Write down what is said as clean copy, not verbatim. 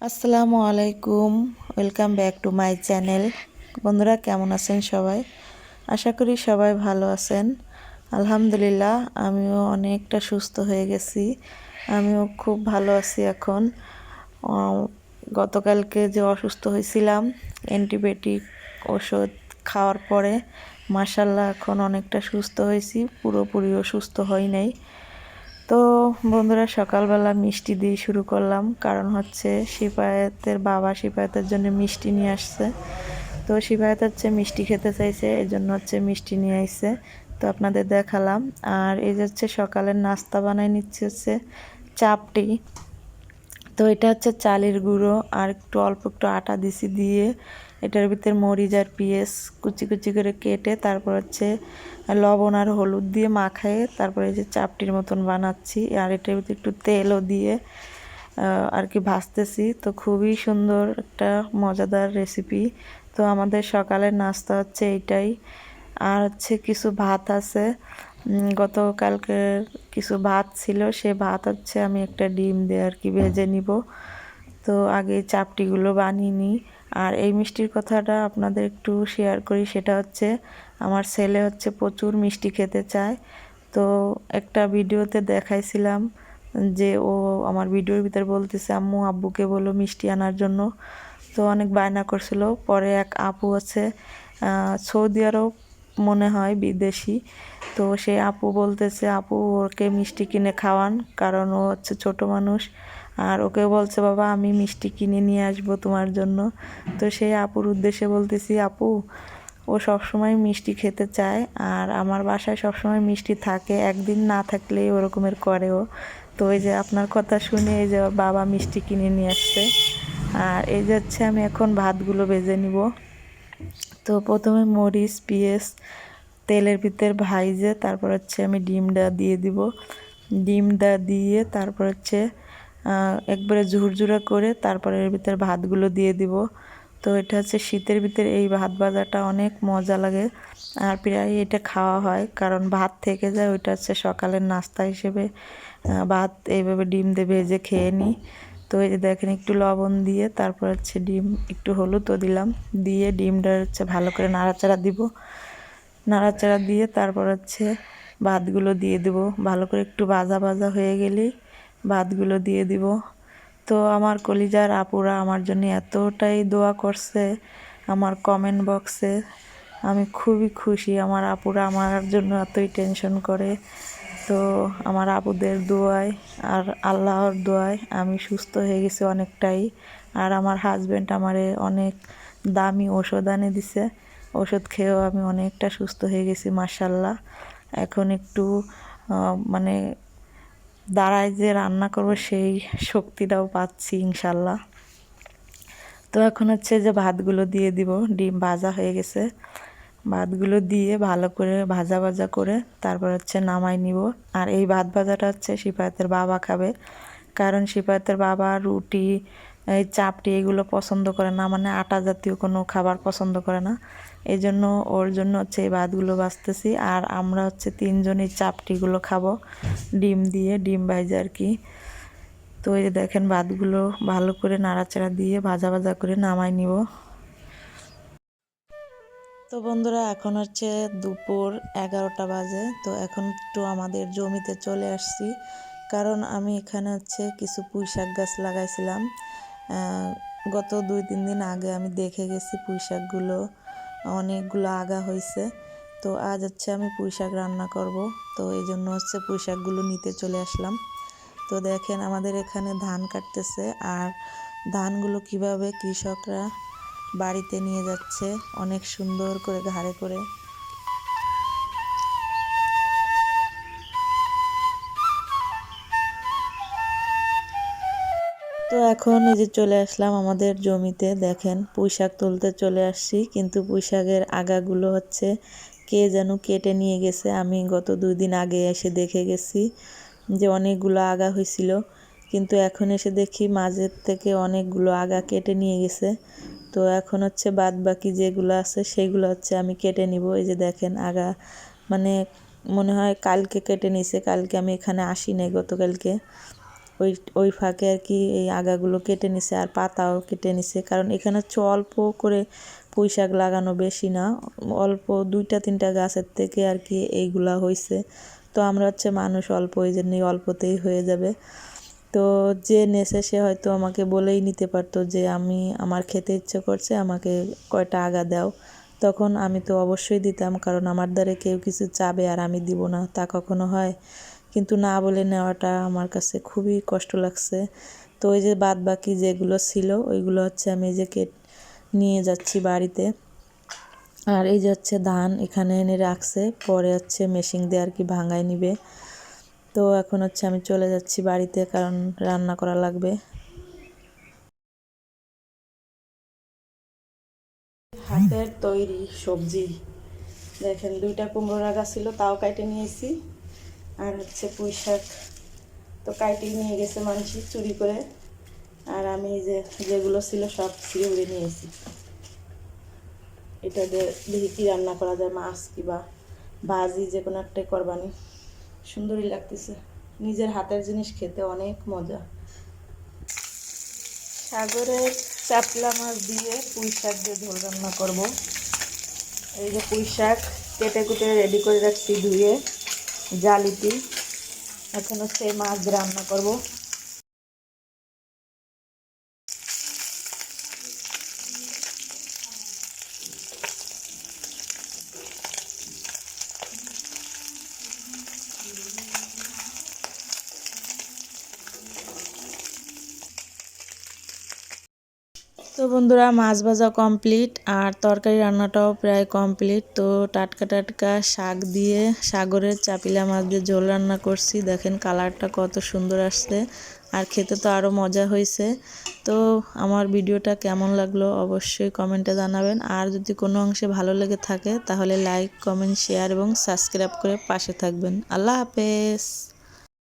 আসসালামু আলাইকুম, welcome back to my channel. বন্ধুরা কেমন আছেন সবাই? আশা করি সবাই ভালো আছেন। আলহামদুলিল্লাহ, আমিও অনেকটা সুস্থ হয়ে গেছি। আমিও খুব ভালো আছি এখন। গতকালকে যে অসুস্থ হয়েছিলাম, অ্যান্টিবায়োটিক ওষুধ খাওয়ার পরে মাশাল্লাহ এখন অনেকটা সুস্থ হয়েছি, পুরোপুরিও সুস্থ হই নাই। তো বন্ধুরা, সকালবেলা মিষ্টি দিয়ে শুরু করলাম, কারণ হচ্ছে শিফায়েতের বাবা শিফায়েতের জন্য মিষ্টি নিয়ে আসছে। তো শিফায়েত হচ্ছে মিষ্টি খেতে চাইছে, এই জন্য হচ্ছে মিষ্টি নিয়ে আসছে। তো আপনাদের দেখালাম। আর এই যে হচ্ছে সকালের নাস্তা বানাই নিচ্ছে হচ্ছে চাপটি। তো এটা হচ্ছে চালের গুঁড়ো আর অল্প একটু আটা দিছি, দিয়ে এটার ভিতরে মরিচ আর পেঁয়াজ কুচি কুচি করে কেটে তারপর হচ্ছে লবণ আর হলুদ দিয়ে মাখায়ে তারপরে এই যে চাপটির মতন বানাচ্ছি। আর এটার ভিতরে একটু তেলও দিয়ে আর কি ভাজতেছি। তো খুবই সুন্দর একটা মজাদার রেসিপি। তো আমাদের সকালের নাস্তা হচ্ছে এইটাই। আর হচ্ছে কিছু ভাত আছে, গতকালকে কিছু ভাত ছিল, সে ভাত হচ্ছে আমি একটা ডিম দিয়ে আর কি ভেজে নিব। তো আগে চাপটিগুলো বানিয়ে নিই। আর এই মিষ্টির কথাটা আপনাদের একটু শেয়ার করি, সেটা হচ্ছে আমার ছেলে হচ্ছে প্রচুর মিষ্টি খেতে চায়। তো একটা ভিডিওতে দেখাইছিলাম যে ও আমার ভিডিওর ভিতরে বলতেছে, আম্মু আব্বুকে বলো মিষ্টি আনার জন্য। তো অনেক বায়না করছিল। পরে এক আপু আছে, সৌদি আরব মনে হয়, বিদেশি। তো সেই আপু বলতেছে, আপু ওকে মিষ্টি কিনে খাওয়ান, কারণ ও হচ্ছে ছোট মানুষ। আর ওকে বলছে, বাবা আমি মিষ্টি কিনে নিয়ে আসবো তোমার জন্য। তো সেই আপুর উদ্দেশ্যে বলতেছি, আপু ও সবসময় মিষ্টি খেতে চায়, আর আমার বাসায় সবসময় মিষ্টি থাকে, একদিন না থাকলেই ওরকমের করে ও। তো এই যে আপনার কথা শুনে এই যে বাবা মিষ্টি কিনে নিয়ে আসছে। আর এই যে হচ্ছে আমি এখন ভাতগুলো ভেজে নিব। তো প্রথমে মরিচ পেঁয়াজ তেলের ভিতর ভাইজে তারপর হচ্ছে আমি ডিমটা দিয়ে দিব। ডিমটা দিয়ে তারপর হচ্ছে একবারে ঝুরঝুরা করে তারপরে এর ভিতরে ভাতগুলো দিয়ে দিব। তো এটা হচ্ছে শীতের ভিতরে এই ভাত ভাজাটা অনেক মজা লাগে, আর প্রায় এটা খাওয়া হয়, কারণ ভাত থেকে যায়। ওইটা হচ্ছে সকালের নাস্তা হিসেবে ভাত এইভাবে ডিম দিয়ে ভেজে খেয়ে নিই। তো এই যে দেখেন, একটু লবণ দিয়ে তারপর হচ্ছে ডিম, একটু হলুদও দিলাম, দিয়ে ডিমটা হচ্ছে ভালো করে নাড়াচাড়া দিব। নাড়াচাড়া দিয়ে তারপর হচ্ছে ভাতগুলো দিয়ে দেব। ভালো করে একটু ভাজা ভাজা হয়ে গেলেই ভাতগুলো দিয়ে দিব। তো আমার কলিজার আপুরা আমার জন্য এতটাই দোয়া করছে আমার কমেন্ট বক্সে, আমি খুবই খুশি। আমার আপুরা আমার জন্য এতই টেনশন করে। তো আমার আপুদের দোয়ায় আর আল্লাহর দোয়ায় আমি সুস্থ হয়ে গেছি অনেকটাই। আর আমার হাজব্যান্ড আমারে অনেক দামি ওষুধ এনে দিছে, ওষুধ খেয়েও আমি অনেকটা সুস্থ হয়ে গেছি মাশাল্লাহ। এখন একটু মানে দাঁড়ায় যে রান্না করবো সেই শক্তিটাও পাচ্ছি ইনশাল্লাহ। তো এখন হচ্ছে যে ভাতগুলো দিয়ে দিব, ডিম ভাজা হয়ে গেছে। ভাতগুলো দিয়ে ভালো করে ভাজা ভাজা করে তারপর হচ্ছে নামাই নিব। আর এই ভাত ভাজাটা হচ্ছে শিফায়েতের বাবা খাবে, কারণ শিফায়েতের বাবা রুটি এই চাপটি এগুলো পছন্দ করে না, মানে আটা জাতীয় কোনো খাবার পছন্দ করে না। এই জন্য ওর জন্য হচ্ছে এই ভাতগুলো বাছতেছি। আর আমরা হচ্ছে তিনজনই চাপটিগুলো খাবো ডিম দিয়ে, ডিম ভাজা আর কি। তো এই যে দেখেন, ভাতগুলো ভালো করে নাড়াচাড়া দিয়ে ভাজা ভাজা করে নামাই নিব। তো বন্ধুরা, এখন হচ্ছে দুপুর 11টা বাজে। তো এখন একটু আমাদের জমিতে চলে আসছি, কারণ আমি এখানে হচ্ছে কিছু পুঁইশাক গাছ লাগাইছিলাম। গত 2-3 দিন আগে আমি দেখে গেছি পুঁইশাকগুলো অনেকগুলো আগা হয়েছে। তো আজ হচ্ছে আমি পুঁইশাক রান্না করব। তো এই জন্য হচ্ছে পুঁইশাকগুলো নিতে চলে আসলাম। তো দেখেন, আমাদের এখানে ধান কাটতেছে, আর ধানগুলো কিভাবে কৃষকরা বাড়িতে নিয়ে যাচ্ছে অনেক সুন্দর করে ঘাড়ে করে। তো এখন এই যে চলে আসলাম আমাদের জমিতে, দেখেন পুঁইশাক তুলতে চলে আসছি, কিন্তু পুঁইশাকের আগাগুলো হচ্ছে কে যেন কেটে নিয়ে গেছে। আমি গত 2 দিন আগে এসে দেখে গেছি যে অনেকগুলো আগা হয়েছিল, কিন্তু এখন এসে দেখি মাঝের থেকে অনেকগুলো আগা কেটে নিয়ে গেছে। তো এখন হচ্ছে বাদ বাকি যেগুলো আছে সেগুলো হচ্ছে আমি কেটে নিব। এই যে দেখেন আগা, মানে মনে হয় কালকে কেটে নিছে, কালকে আমি এখানে আসি নাই, গতকালকে। ওই ওই ফাঁকে আর কি এই আগাগুলো কেটে নিছে আর পাতাও কেটে নিছে, কারণ এখানে হচ্ছে অল্প করে পুঁই শাক লাগানো, বেশি না, অল্প 2-3টা গাছের থেকে আর কি এইগুলা হয়েছে। তো আমরা হচ্ছে মানুষ অল্প, এই জন্যই অল্পতেই হয়ে যাবে। তো যে নেছে সে হয়তো আমাকে বলেই নিতে পারতো যে আমার খেতে ইচ্ছে করছে, আমাকে কয়টা আগা দাও। তখন আমি তো অবশ্যই দিতাম, কারণ আমার দ্বারা কেউ কিছু চাবে আর আমি দিব না, তা কখনো হয়? কিন্তু না বলে নেওয়াটা আমার কাছে খুবই কষ্ট লাগছে। তো ওই যে বাদ বাকি যেগুলো ছিল ওইগুলো হচ্ছে আমি যে নিয়ে যাচ্ছি বাড়িতে। আর এই যে হচ্ছে ধান এখানে এনে রাখছে, পরে হচ্ছে মেশিন দিয়ে আর কি ভাঙায় নিবে। তো এখন হচ্ছে আমি চলে যাচ্ছি বাড়িতে, কারণ রান্না করা লাগবে। হাতের তৈরি সবজি দেখেন, 2টা কুমড়ো রাখা ছিল, তাও কাটে নিয়েছি। আর হচ্ছে পুঁই শাক তো কাটে নিয়ে গেছে মানুষ চুরি করে, আর আমি যেগুলো ছিল সব ছিঁড়ে নিয়েছি। এটা দেখি কি রান্না করা যায়, মাছ কিবা ভাজি যে কোনো একটাই করবানি, সুন্দরই লাগতেছে। নিজের হাতের জিনিস খেতে অনেক মজা। সাগরের চাপলা মাছ দিয়ে পুঁই শাক দিয়ে ঝোল রান্না করব। এই যে পুঁই শাক কেটে কুটে রেডি করে রাখছি ধুয়ে জালিটি, এখন হচ্ছে মাছ রান্না করব। তো বন্ধুরা, মাছ ভাজা কমপ্লিট আর তরকারি রান্নাটাও প্রায় কমপ্লিট। তো টাটকা টাটকা শাক দিয়ে সাগরের চাপিলা মাছ দিয়ে ঝোল রান্না করছি। দেখেন কালারটা কত সুন্দর আসছে, আর খেতে তো আরও মজা হয়েছে। তো আমার ভিডিওটা কেমন লাগলো অবশ্যই কমেন্টে জানাবেন। আর যদি কোনো অংশে ভালো লেগে থাকে তাহলে লাইক, কমেন্ট, শেয়ার এবং সাবস্ক্রাইব করে পাশে থাকবেন। আল্লাহ হাফেজ।